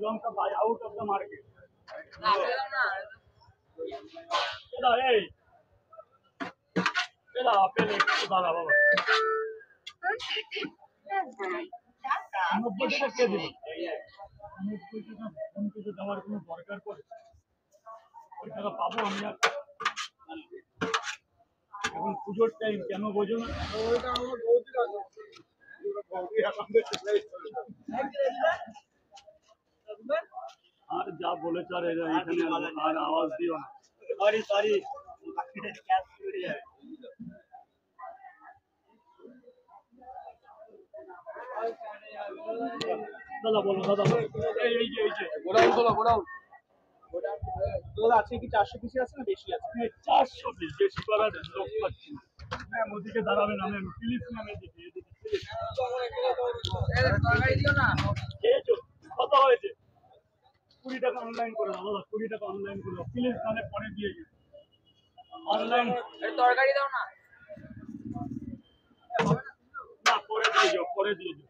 Lanka by out of the market. এই apple একটু দাদা বাবা 90 টাকা কেজি। 90 টাকা ফোন পেতে দেওয়ার কোনো দরকার পড়ে? ওই টাকা পাবো আমি আর? এখন পুজোর টাইম, কেন বোঝো না? আর যা বলেছ আর এখানে আর আওয়াজ দিও না। সরি সরি দাদা বলো দাদা, এই যে গোডাউন বলো, গোডাউন আছে কি? 400 পিস আছে না বেশি আছে? 400 পিস, বেশি করার লোক পাচ্ছি না। হ্যাঁ ওদিকে দাঁড়াবেন, আমি প্লিজ নামে দিচ্ছি। খেয়েছো? কত হয়েছে? 20 টাকা অনলাইন করে দাও দাদা, 20 টাকা অনলাইন করে দাও প্লিজ, মানে পরে দিয়ে যাও অনলাইন। তরকারি দাও না, না পরে দিয়ে যাও, পরে দিয়ে যাও।